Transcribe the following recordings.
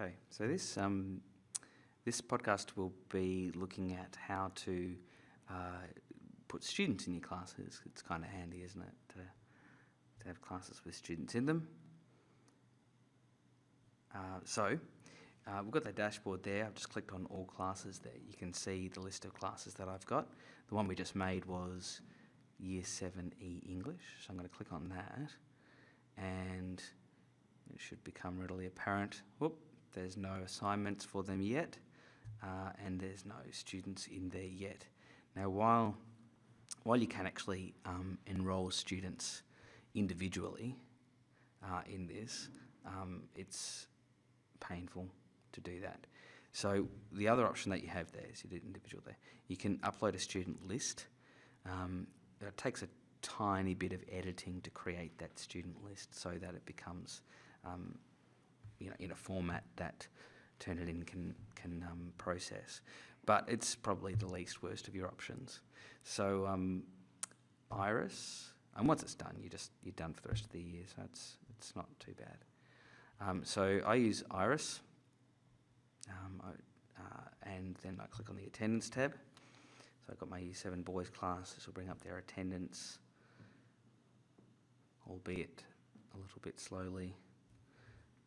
Okay, so this podcast will be looking at how to put students in your classes. It's kind of handy, isn't it, to have classes with students in them. We've got the dashboard there. I've just clicked on all classes there. You can see the list of classes that I've got. The one we just made was Year 7E English, so I'm going to click on that, and it should become readily apparent. Whoop, there's no assignments for them yet, and there's no students in there yet. Now, while you can actually enrol students individually in this, it's painful to do that. So the other option that you have there is you do individual there. You can upload a student list. It takes a tiny bit of editing to create that student list so that it becomes in a format that Turnitin can process. But it's probably the least worst of your options. So Iris, and once it's done, you're done for the rest of the year, so it's not too bad. So I use Iris, and then I click on the attendance tab. So I've got my Year 7 boys class. This will bring up their attendance, albeit a little bit slowly.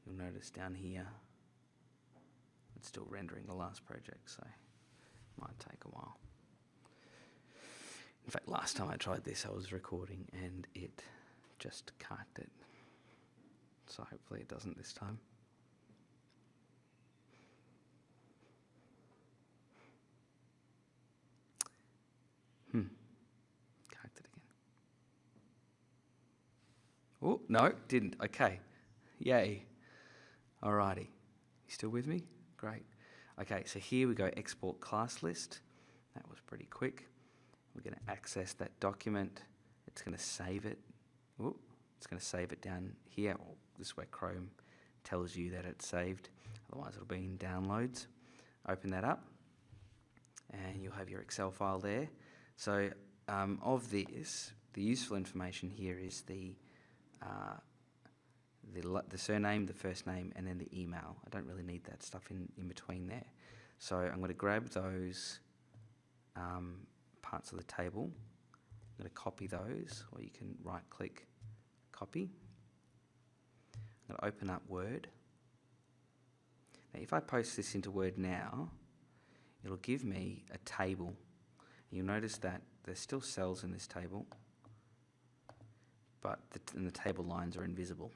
You'll notice down here, it's still rendering the last project, so it might take a while. In fact, last time I tried this, I was recording and it just carked it. So hopefully it doesn't this time. Carked it again. Oh, no, didn't. Okay. Yay. Alrighty. You still with me? Great. Okay, so here we go, export class list. That was pretty quick. We're going to access that document. It's going to save it. Ooh, it's going to save it down here. Oh, this is where Chrome tells you that it's saved. Otherwise, it'll be in downloads. Open that up, and you'll have your Excel file there. So of this, the useful information here is the surname, the first name, and then the email. I don't really need that stuff in between there. So I'm going to grab those parts of the table. I'm going to copy those, or you can right-click, copy. I'm going to open up Word. Now, if I post this into Word now, it'll give me a table. You'll notice that there's still cells in this table, but the table lines are invisible.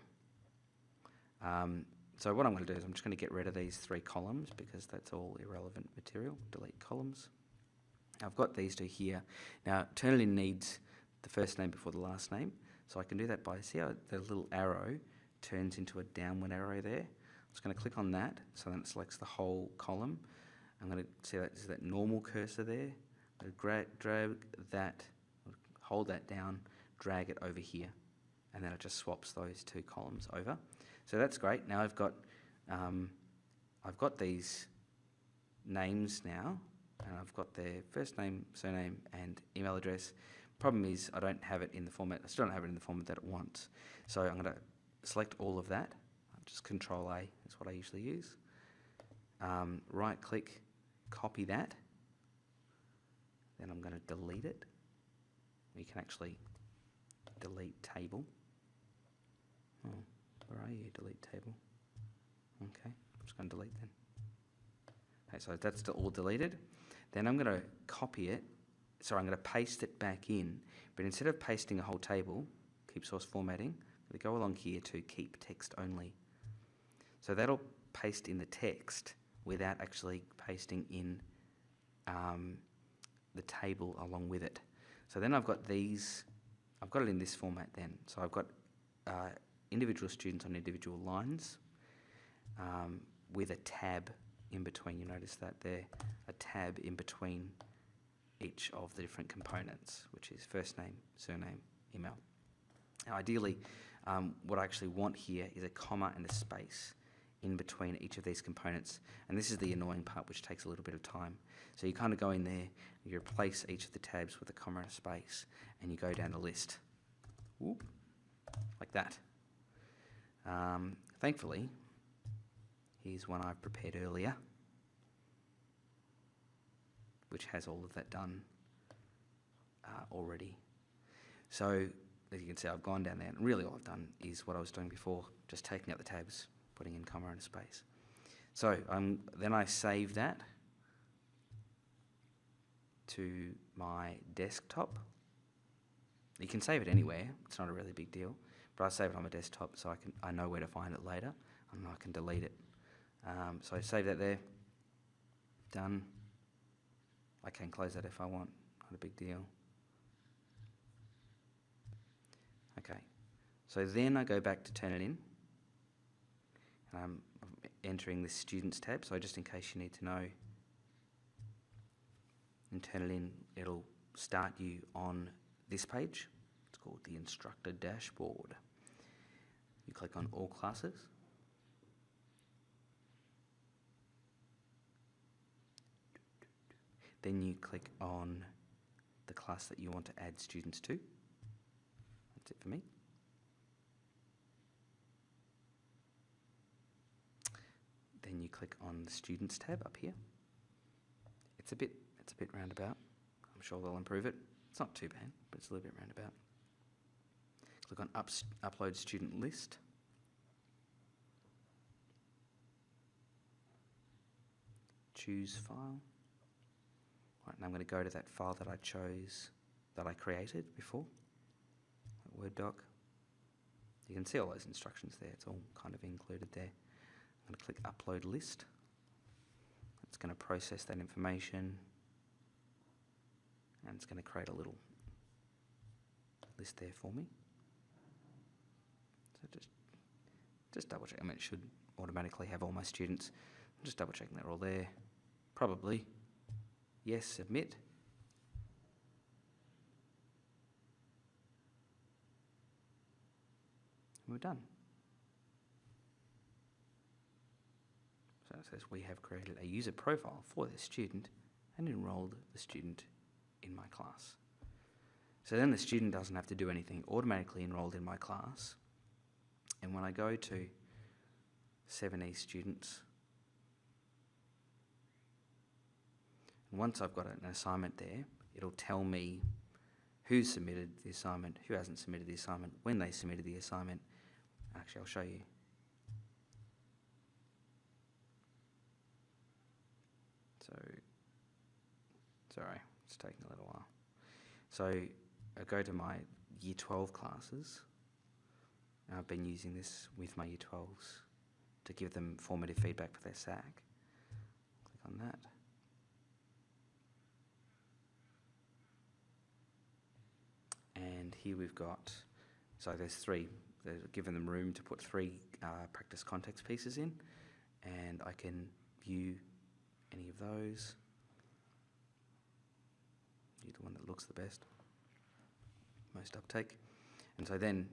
So what I'm going to do is I'm just going to get rid of these 3 columns because that's all irrelevant material. Delete columns. I've got these 2 here. Now, Turnitin needs the first name before the last name, so I can do that by, see how the little arrow turns into a downward arrow there? I'm just going to click on that, so then it selects the whole column. I'm going to see that normal cursor there. I'm going to drag that, hold that down, drag it over here, and then it just swaps those 2 columns over. So that's great. Now I've got these names now, and I've got their first name, surname, and email address. Problem is I don't have it in the format. I still don't have it in the format that it wants. So I'm going to select all of that. Just Control A is what I usually use. Right click, copy that. Then I'm going to delete it. You can actually delete table. Oh, where are you? Delete table. Okay, I'm just going to delete then. Okay, so that's all deleted. Then I'm going to copy it. So I'm going to paste it back in. But instead of pasting a whole table, keep source formatting, I'm going to go along here to keep text only. So that'll paste in the text without actually pasting in the table along with it. So then I've got it in this format then. So I've got individual students on individual lines with a tab in between. You notice that there, a tab in between each of the different components, which is first name, surname, email. Now ideally, what I actually want here is a comma and a space in between each of these components, and this is the annoying part, which takes a little bit of time. So you kind of go in there, you replace each of the tabs with a comma and a space, and you go down the list. Whoop, like that. Thankfully, Here's one I've prepared earlier, which has all of that done already. So as you can see, I've gone down there, and really all I've done is what I was doing before, just taking out the tabs, putting in comma and a space. So then I save that to my desktop. You can save it anywhere, it's not a really big deal, but I save it on my desktop so I know where to find it later, and I can delete it. So I save that there, done. I can close that if I want, not a big deal. Okay, so then I go back to Turnitin, and I'm entering the Students tab, so just in case you need to know, in Turnitin it'll start you on this page. It's called the Instructor Dashboard. You click on All Classes. Then you click on the class that you want to add students to. That's it for me. Then you click on the Students tab up here. It's a bit roundabout. I'm sure they'll improve it. It's not too bad, but it's a little bit roundabout. Click on Upload Student List. Choose File. Right, now I'm going to go to that file that I chose, that I created before, that Word doc. You can see all those instructions there. It's all kind of included there. I'm going to click Upload List. It's going to process that information, and it's going to create a little list there for me. So just double check. I mean, it should automatically have all my students. I'm just double checking they're all there. Probably. Yes, submit. And we're done. So it says we have created a user profile for this student and enrolled the student in my class. So then the student doesn't have to do anything, automatically enrolled in my class. And when I go to 7E students, and once I've got an assignment there, it'll tell me who submitted the assignment, who hasn't submitted the assignment, when they submitted the assignment. Actually, I'll show you. So, sorry, it's taking a little while. So I go to my Year 12 classes. I've been using this with my Year 12s to give them formative feedback for their SAC. Click on that. And here we've got, so there's three. They've given them room to put three practice context pieces in, and I can view any of those. View the one that looks the best, most uptake. And so then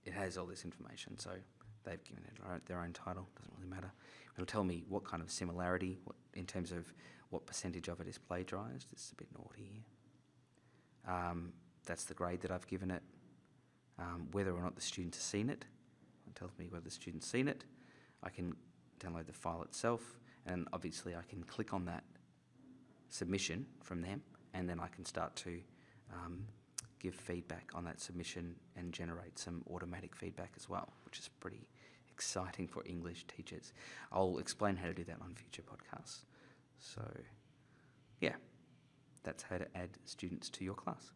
it has all this information. So they've given it their own title, doesn't really matter. It'll tell me what kind of similarity, in terms of what percentage of it is plagiarised. This is a bit naughty here. That's the grade that I've given it. Whether or not the student has seen it. It tells me whether the student's seen it. I can download the file itself, and obviously I can click on that submission from them, and then I can start to give feedback on that submission and generate some automatic feedback as well, which is pretty exciting for English teachers. I'll explain how to do that on future podcasts. So, yeah, that's how to add students to your class.